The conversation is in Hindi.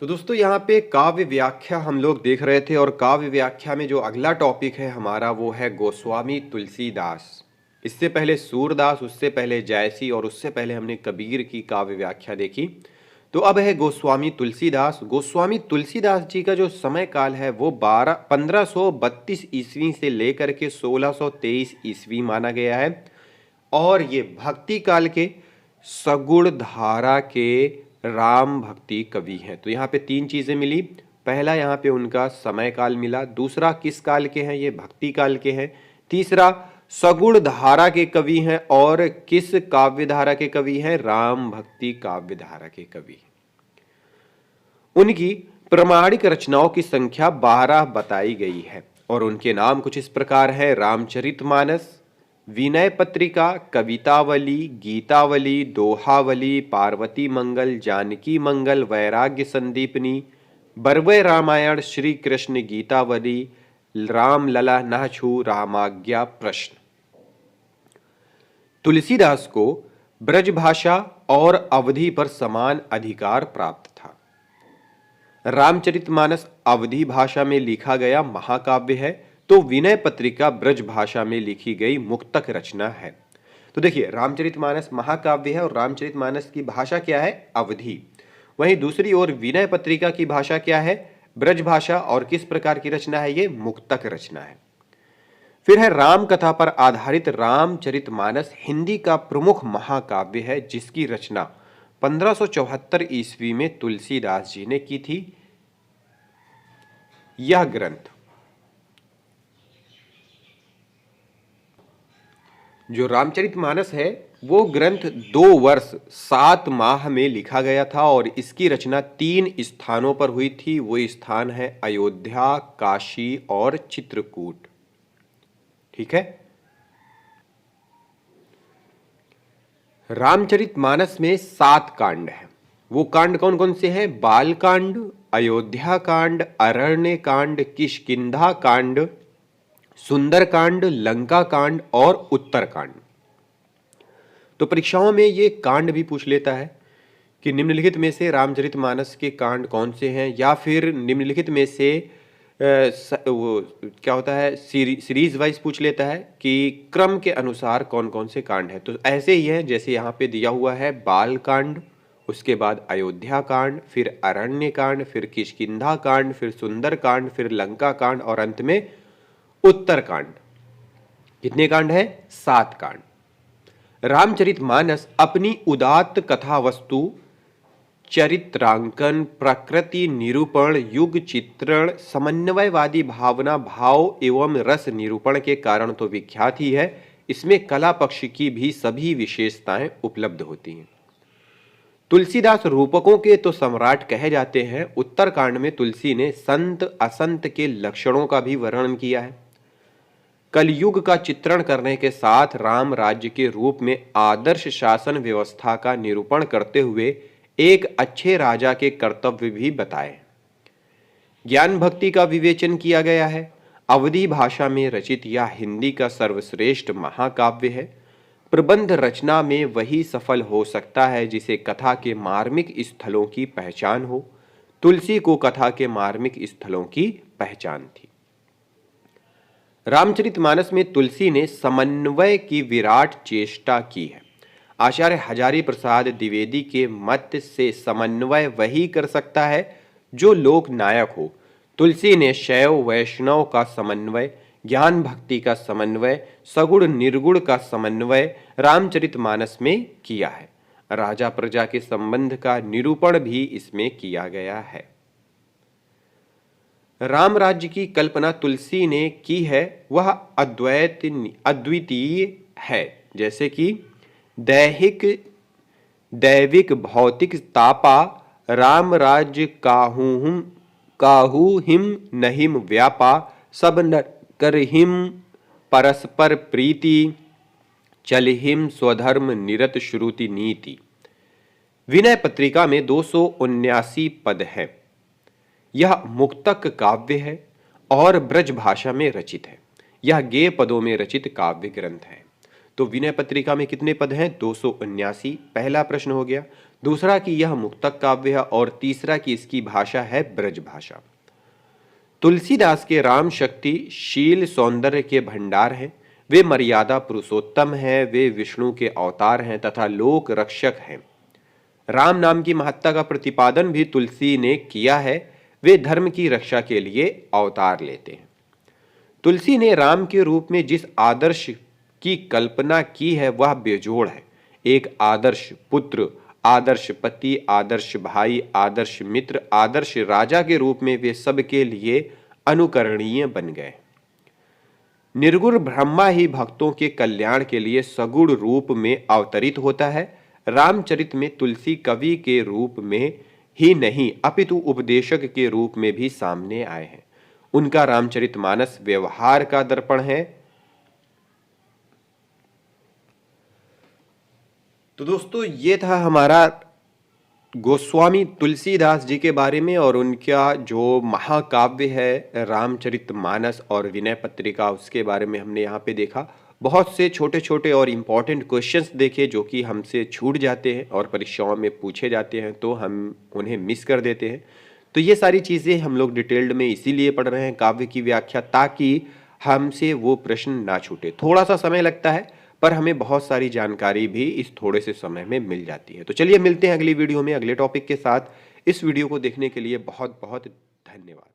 तो दोस्तों यहाँ पे काव्य व्याख्या हम लोग देख रहे थे और काव्य व्याख्या में जो अगला टॉपिक है हमारा वो है गोस्वामी तुलसीदास। इससे पहले सूरदास, उससे पहले जायसी और उससे पहले हमने कबीर की काव्य व्याख्या देखी। तो अब है गोस्वामी तुलसीदास। गोस्वामी तुलसीदास जी का जो समय काल है वो 1532 ईस्वी से लेकर के 1623 ईस्वी माना गया है और ये भक्ति काल के सगुण धारा के राम भक्ति कवि हैं। तो यहाँ पे तीन चीजें मिली। पहला यहाँ पे उनका समय काल मिला, दूसरा किस काल के हैं, ये भक्ति काल के हैं, तीसरा सगुण धारा के कवि हैं और किस काव्य धारा के कवि हैं, राम भक्ति काव्य धारा के कवि। उनकी प्रमाणिक रचनाओं की संख्या 12 बताई गई है और उनके नाम कुछ इस प्रकार है: रामचरितमानस, विनय पत्रिका, कवितावली, गीतावली, दोहावली, पार्वती मंगल, जानकी मंगल, वैराग्य संदीपनी, बरवय रामायण, श्री कृष्ण गीतावली, रामलला नहछु, रामाज्ञा प्रश्न। तुलसीदास को ब्रजभाषा और अवधि पर समान अधिकार प्राप्त था। रामचरितमानस अवधि भाषा में लिखा गया महाकाव्य है, तो विनय पत्रिका ब्रज भाषा में लिखी गई मुक्तक रचना है। तो देखिए, रामचरितमानस महाकाव्य है और रामचरितमानस की भाषा क्या है, अवधि। वहीं दूसरी ओर विनय पत्रिका की भाषा क्या है, ब्रज भाषा। और किस प्रकार की रचना है, ये मुक्तक रचना है। फिर है राम कथा पर आधारित रामचरितमानस, हिंदी का प्रमुख महाकाव्य है जिसकी रचना 1574 ईस्वी में तुलसीदास जी ने की थी। यह ग्रंथ, जो रामचरितमानस है, वो ग्रंथ 2 वर्ष 7 माह में लिखा गया था और इसकी रचना 3 स्थानों पर हुई थी। वो स्थान है अयोध्या, काशी और चित्रकूट। ठीक है। रामचरितमानस में 7 कांड हैं। वो कांड कौन कौन से हैं? बाल कांड, अयोध्या कांड, अरण्य कांड, किष्किंधा कांड, सुंदर कांड, लंका कांड और उत्तर कांड। तो परीक्षाओं में ये कांड भी पूछ लेता है कि निम्नलिखित में से रामचरितमानस के कांड कौन से हैं, या फिर निम्नलिखित में से वो क्या होता है, सीरीज वाइज पूछ लेता है कि क्रम के अनुसार कौन कौन से कांड हैं। तो ऐसे ही है जैसे यहाँ पे दिया हुआ है: बाल कांड, उसके बाद अयोध्या कांड, फिर अरण्य कांड, फिर किष्किंधा कांड, फिर सुंदर कांड, फिर लंका कांड और अंत में उत्तर कांड। कितने कांड है? 7 कांड। रामचरितमानस अपनी उदात्त कथा वस्तु, चरित्रांकन, प्रकृति निरूपण, युग चित्रण, समन्वयवादी भावना, भाव एवं रस निरूपण के कारण तो विख्यात ही है, इसमें कला पक्ष की भी सभी विशेषताएं उपलब्ध होती हैं। तुलसीदास रूपकों के तो सम्राट कहे जाते हैं। उत्तरकांड में तुलसी ने संत असंत के लक्षणों का भी वर्णन किया है। कलयुग का चित्रण करने के साथ राम राज्य के रूप में आदर्श शासन व्यवस्था का निरूपण करते हुए एक अच्छे राजा के कर्तव्य भी बताए। ज्ञान भक्ति का विवेचन किया गया है। अवधी भाषा में रचित यह हिंदी का सर्वश्रेष्ठ महाकाव्य है। प्रबंध रचना में वही सफल हो सकता है जिसे कथा के मार्मिक स्थलों की पहचान हो। तुलसी को कथा के मार्मिक स्थलों की पहचान थी। रामचरितमानस में तुलसी ने समन्वय की विराट चेष्टा की है। आचार्य हजारी प्रसाद द्विवेदी के मत से समन्वय वही कर सकता है जो लोक नायक हो। तुलसी ने शैव वैष्णव का समन्वय, ज्ञान भक्ति का समन्वय, सगुण निर्गुण का समन्वय रामचरितमानस में किया है। राजा प्रजा के संबंध का निरूपण भी इसमें किया गया है। राम राज्य की कल्पना तुलसी ने की है, वह अद्वितीय है। जैसे कि दैविक भौतिक तापा, राम राज्य काहू हिम नहिम व्यापा, सब नर कर हिम परस्पर प्रीति, चल हिम स्वधर्म निरत श्रुति नीति। विनय पत्रिका में 279 पद हैं। यह मुक्तक काव्य है और ब्रज भाषा में रचित है। यह गेय पदों में रचित काव्य ग्रंथ है। तो विनय पत्रिका में कितने पद हैं? 279। पहला प्रश्न हो गया। दूसरा कि यह मुक्तक काव्य है और तीसरा कि इसकी भाषा है ब्रज भाषा। तुलसीदास के राम शक्ति शील सौंदर्य के भंडार हैं। वे मर्यादा पुरुषोत्तम हैं, वे विष्णु के अवतार हैं तथा लोक रक्षक हैं। राम नाम की महत्ता का प्रतिपादन भी तुलसी ने किया है। वे धर्म की रक्षा के लिए अवतार लेते हैं। तुलसी ने राम के रूप में जिस आदर्श की कल्पना की है वह बेजोड़ है। एक आदर्श पुत्र, आदर्श पति, आदर्श भाई, आदर्श मित्र, आदर्श राजा के रूप में वे सबके लिए अनुकरणीय बन गए। निर्गुण ब्रह्मा ही भक्तों के कल्याण के लिए सगुण रूप में अवतरित होता है। रामचरित में तुलसी कवि के रूप में ही नहीं अपितु उपदेशक के रूप में भी सामने आए हैं। उनका रामचरितमानस व्यवहार का दर्पण है। तो दोस्तों ये था हमारा गोस्वामी तुलसीदास जी के बारे में और उनका जो महाकाव्य है रामचरितमानस और विनय पत्रिका, उसके बारे में हमने यहाँ पे देखा। बहुत से छोटे छोटे और इम्पॉर्टेंट क्वेश्चंस देखे जो कि हमसे छूट जाते हैं और परीक्षाओं में पूछे जाते हैं तो हम उन्हें मिस कर देते हैं। तो ये सारी चीज़ें हम लोग डिटेल्ड में इसीलिए पढ़ रहे हैं काव्य की व्याख्या, ताकि हमसे वो प्रश्न ना छूटे। थोड़ा सा समय लगता है पर हमें बहुत सारी जानकारी भी इस थोड़े से समय में मिल जाती है। तो चलिए मिलते हैं अगली वीडियो में अगले टॉपिक के साथ। इस वीडियो को देखने के लिए बहुत बहुत धन्यवाद।